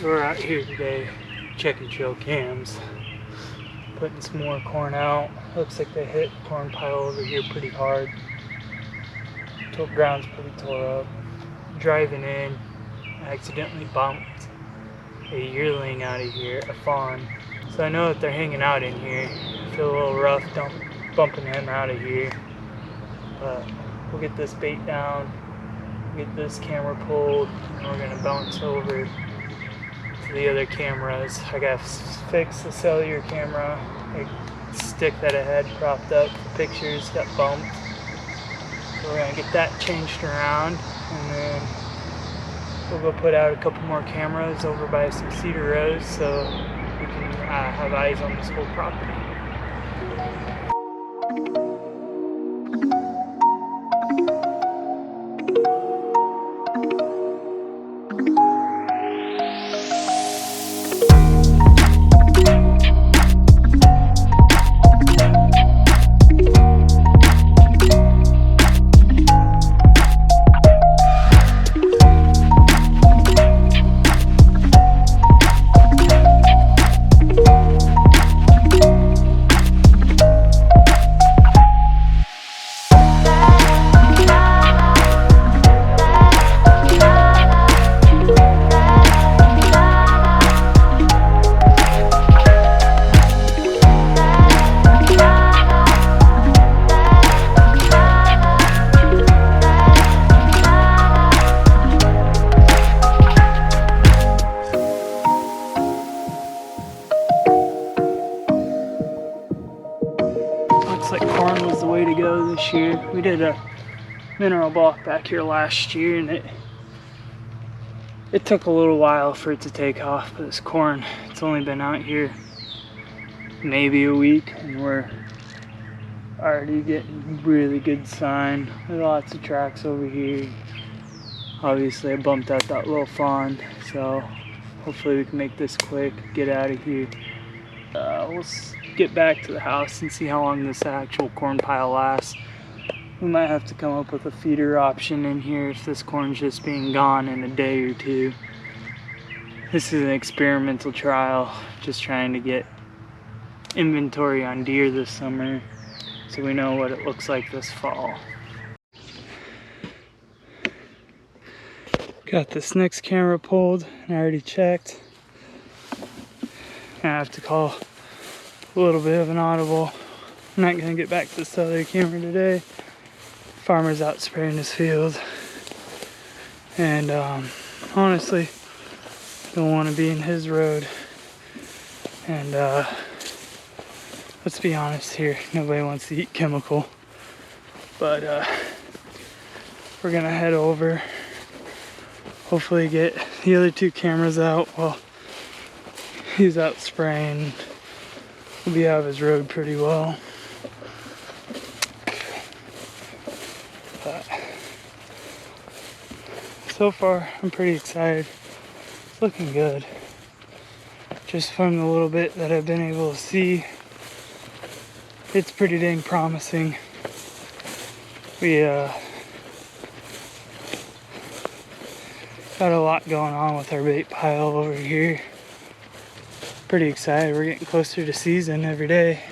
So we're out here today checking trail cams, putting some more corn out. Looks like they hit corn pile over here pretty hard. Ground's pretty tore up. Driving in, I accidentally bumped a yearling out of here, a fawn. So I know that they're hanging out in here. I feel a little rough bumping him out of here. But we'll get this bait down, get this camera pulled, and we're gonna bounce over to the other cameras. I gotta fix the cellular camera. A stick that I had propped up for pictures got bumped. So we're gonna get that changed around, and then we'll go put out a couple more cameras over by some cedar rows so we can have eyes on this whole property. Looks like corn was the way to go this year. We did a mineral block back here last year, and it took a little while for it to take off. But this corn, it's only been out here maybe a week, and we're already getting really good sign. There's lots of tracks over here. Obviously I bumped out that little fawn, so hopefully we can make this quick, get out of here. We'll get back to the house and see how long this actual corn pile lasts. We might have to come up with a feeder option in here if this corn's just being gone in a day or two. This is an experimental trial, just trying to get inventory on deer this summer so we know what it looks like this fall. Got this next camera pulled and I already checked. I have to call a little bit of an audible. I'm not gonna get back to this other camera today. Farmer's out spraying his field, and honestly don't want to be in his road. And let's be honest here, nobody wants to eat chemical, but we're gonna head over, hopefully get the other two cameras out while he's out spraying. We'll be out of his road pretty well. But so far I'm pretty excited. It's looking good. Just from the little bit that I've been able to see, it's pretty dang promising. We got a lot going on with our bait pile over here. Pretty excited. We're getting closer to season every day.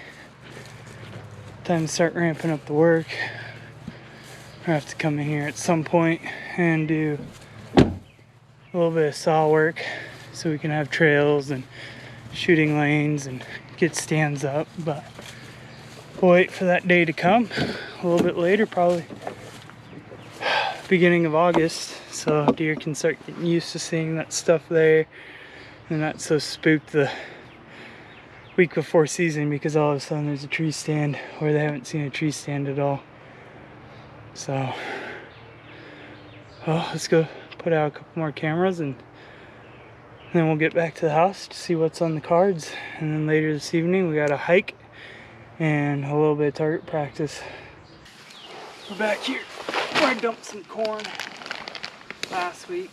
Time to start ramping up the work. I have to come in here at some point and do a little bit of saw work so we can have trails and shooting lanes and get stands up. But we'll wait for that day to come a little bit later, probably beginning of August, so deer can start getting used to seeing that stuff there and not so spooked the week before season because all of a sudden there's a tree stand where they haven't seen a tree stand at all. So, well, let's go put out a couple more cameras and then we'll get back to the house to see what's on the cards. And then later this evening we got a hike and a little bit of target practice. We're back here where I dumped some corn last week.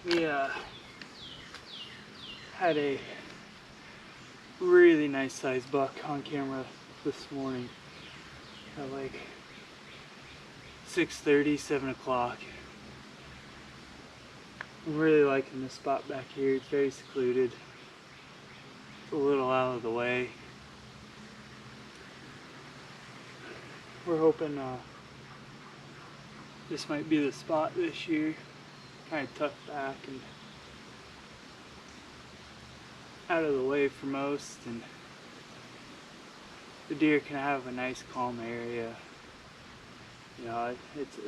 We had a really nice sized buck on camera this morning at like 6:30, 7 o'clock. I'm really liking this spot back here. It's very secluded. It's a little out of the way. We're hoping this might be the spot this year. Kind of tucked back and out of the way for most, and the deer can have a nice calm area. You know,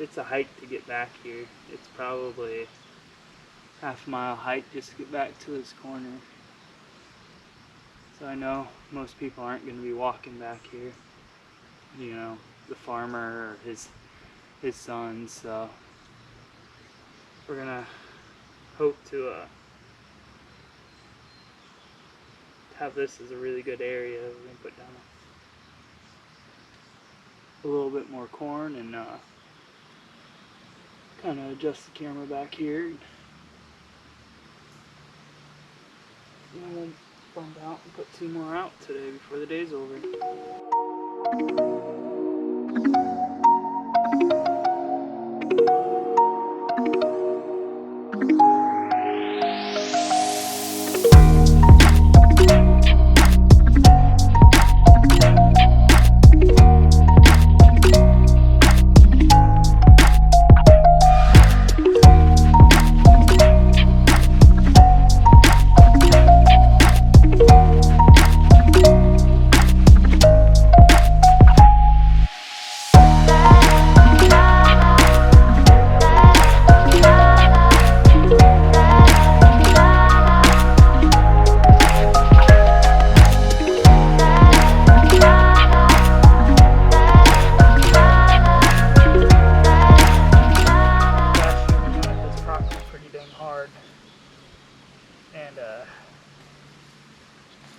it's a hike to get back here. It's probably half-mile hike just to get back to this corner. So I know most people aren't going to be walking back here. You know, the farmer or his sons. So we're gonna hope to have this as a really good area. We're gonna put down a little bit more corn and kind of adjust the camera back here. And we'll bump out and put 2 more out today before the day's over. And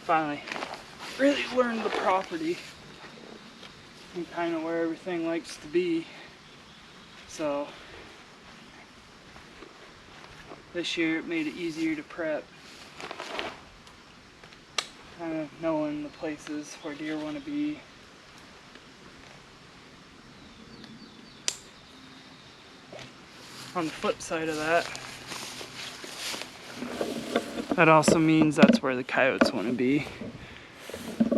finally really learned the property and kind of where everything likes to be. So this year it made it easier to prep, kind of knowing the places where deer want to be. On the flip side of that, that also means that's where the coyotes want to be.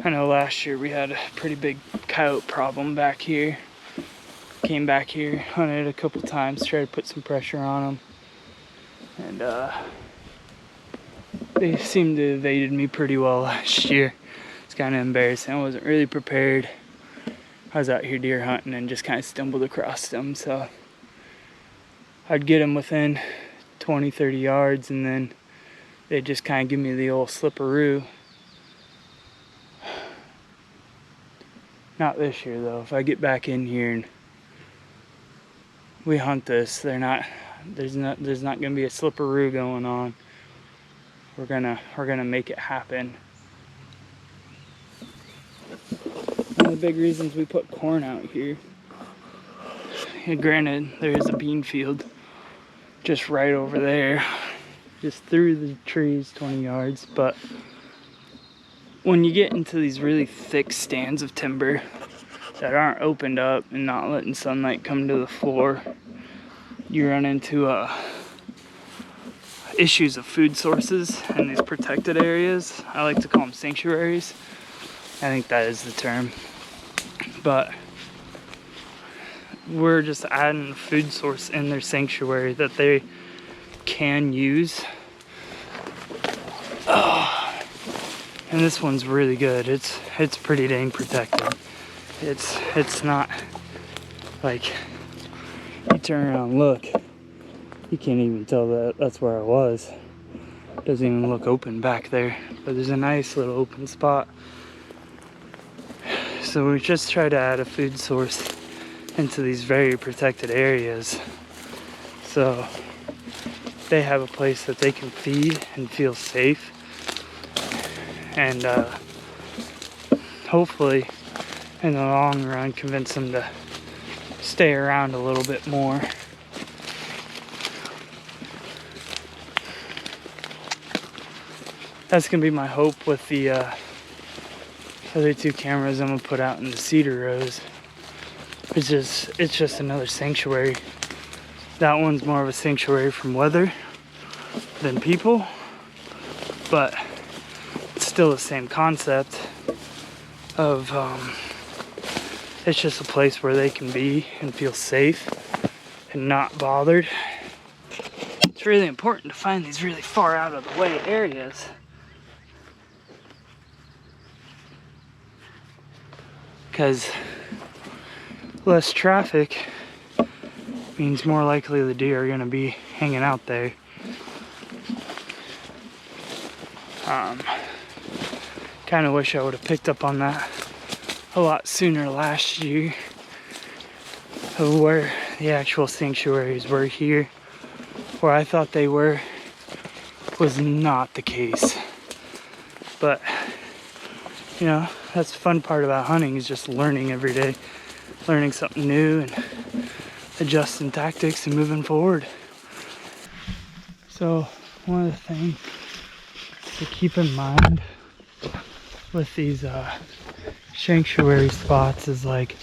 I know last year we had a pretty big coyote problem back here. Came back here, hunted a couple times, tried to put some pressure on them. And they seemed to have evaded me pretty well last year. It's kind of embarrassing. I wasn't really prepared. I was out here deer hunting and just kind of stumbled across them. So I'd get them within 20, 30 yards and then they just kind of give me the old slipperoo. Not this year though. If I get back in here and we hunt this, there's not gonna be a slipperoo going on. We're gonna make it happen. One of the big reasons we put corn out here. And granted, there is a bean field just right over there. Just through the trees 20 yards, but when you get into these really thick stands of timber that aren't opened up and not letting sunlight come to the floor, you run into issues of food sources in these protected areas. I like to call them sanctuaries. I think that is the term. But we're just adding a food source in their sanctuary that they can use. And this one's really good. It's pretty dang protected. It's not like you turn around and look, you can't even tell that that's where I was. It doesn't even look open back there, but there's a nice little open spot. So we just try to add a food source into these very protected areas, so they have a place that they can feed and feel safe, and hopefully in the long run convince them to stay around a little bit more. That's gonna be my hope with the other 2 cameras I'm gonna put out in the cedar rows. It's just another sanctuary. That one's more of a sanctuary from weather. than people, but it's still the same concept of it's just a place where they can be and feel safe and not bothered. It's really important to find these really far out of the way areas. Because less traffic means more likely the deer are going to be hanging out there. Kind of wish I would have picked up on that a lot sooner last year, of where the actual sanctuaries were here. Where I thought they were was not the case. But, you know, that's the fun part about hunting, is just learning every day. Learning something new and adjusting tactics and moving forward. So, one of the things to keep in mind with these sanctuary spots is, like,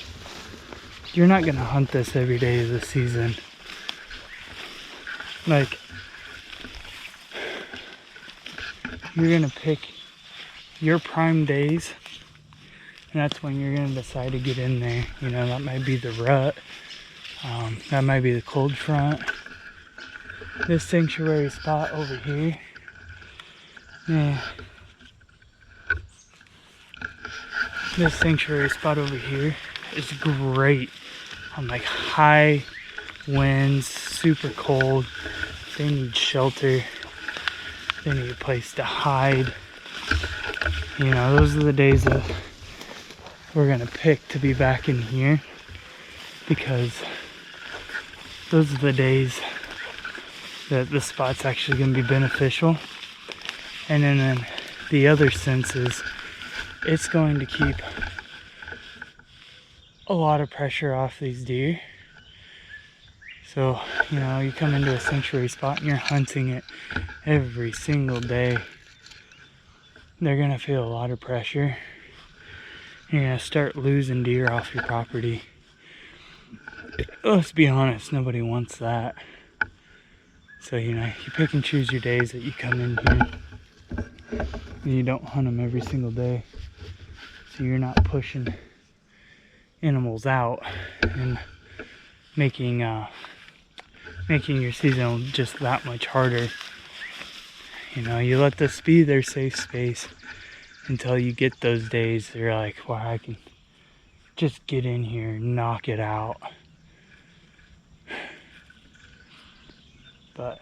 you're not gonna hunt this every day of the season. Like, you're gonna pick your prime days, and that's when you're gonna decide to get in there. You know, that might be the rut, that might be the cold front. This sanctuary spot over here, yeah. This sanctuary spot over here is great on like high winds, super cold. They need shelter. They need a place to hide. You know, those are the days that we're gonna pick to be back in here, because those are the days that the spot's actually gonna be beneficial. And then in the other senses, it's going to keep a lot of pressure off these deer. So, you know, you come into a sanctuary spot and you're hunting it every single day, they're gonna feel a lot of pressure. You're gonna start losing deer off your property. Let's be honest, nobody wants that. So, you know, you pick and choose your days that you come in here. And you don't hunt them every single day. So you're not pushing animals out and making your season just that much harder. You know, you let this be their safe space until you get those days they're like, wow, I can just get in here and knock it out. But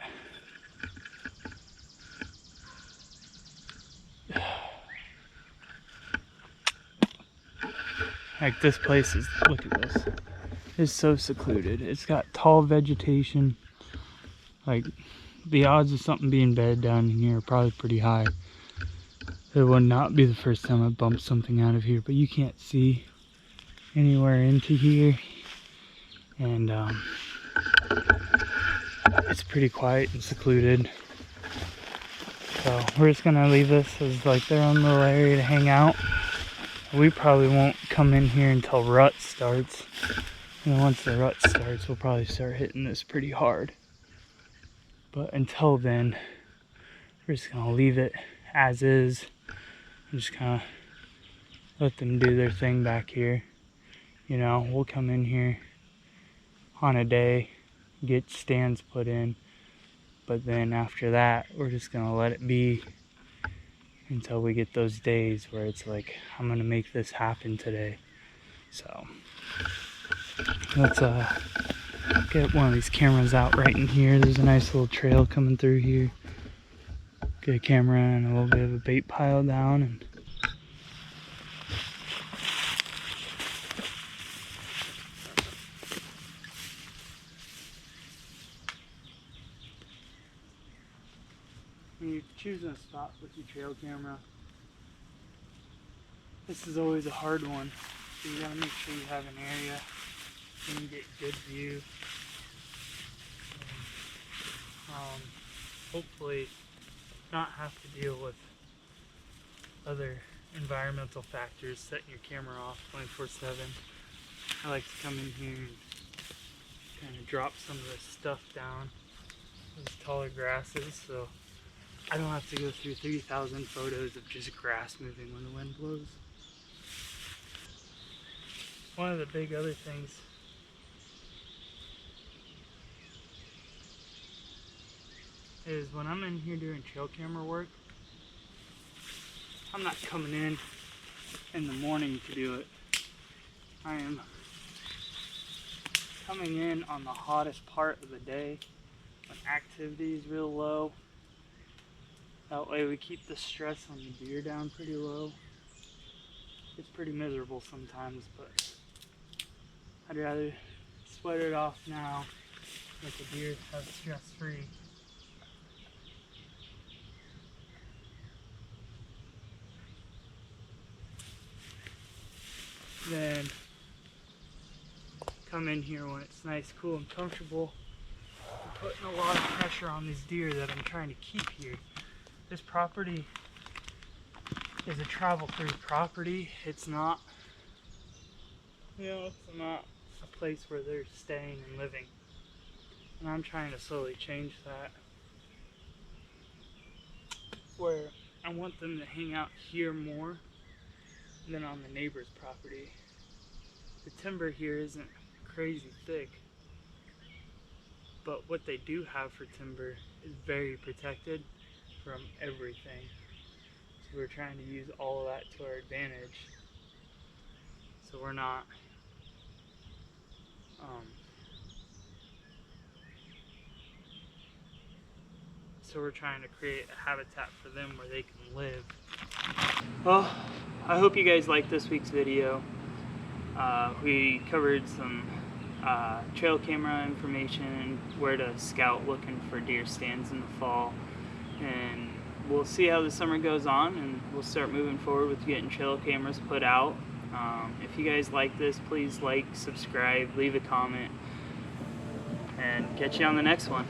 like, this place is, look at this, it's so secluded. It's got tall vegetation. Like, the odds of something being bedded down in here are probably pretty high. It would not be the first time I bumped something out of here, but you can't see anywhere into here. And it's pretty quiet and secluded. So we're just gonna leave this as like their own little area to hang out. We probably won't come in here until rut starts. And once the rut starts, we'll probably start hitting this pretty hard. But until then, we're just gonna leave it as is. And just kind of let them do their thing back here. You know, we'll come in here on a day, get stands put in, but then after that, we're just gonna let it be until we get those days where it's like, I'm gonna make this happen today. So let's get one of these cameras out right in here. There's a nice little trail coming through here. Get a camera and a little bit of a bait pile down, and when you're choosing a spot with your trail camera, this is always a hard one. So you gotta make sure you have an area and you get good view. Hopefully not have to deal with other environmental factors setting your camera off 24/7. I like to come in here and kind of drop some of this stuff down those taller grasses, so I don't have to go through 3,000 photos of just grass moving when the wind blows. One of the big other things is when I'm in here doing trail camera work, I'm not coming in the morning to do it. I am coming in on the hottest part of the day when activity is real low. That way we keep the stress on the deer down pretty low. It's pretty miserable sometimes, but I'd rather sweat it off now, let the deer have stress free. Then come in here when it's nice, cool, and comfortable. I'm putting a lot of pressure on these deer that I'm trying to keep here. This property is a travel-through property. It's not, it's not a place where they're staying and living. And I'm trying to slowly change that, where I want them to hang out here more than on the neighbor's property. The timber here isn't crazy thick, but what they do have for timber is very protected from everything. So we're trying to use all of that to our advantage. So we're not we're trying to create a habitat for them where they can live. Well, I hope you guys liked this week's video. We covered some trail camera information, where to scout looking for deer stands in the fall, and we'll see how the summer goes on, and we'll start moving forward with getting trail cameras put out. If you guys like this, please like, subscribe, leave a comment, and catch you on the next one.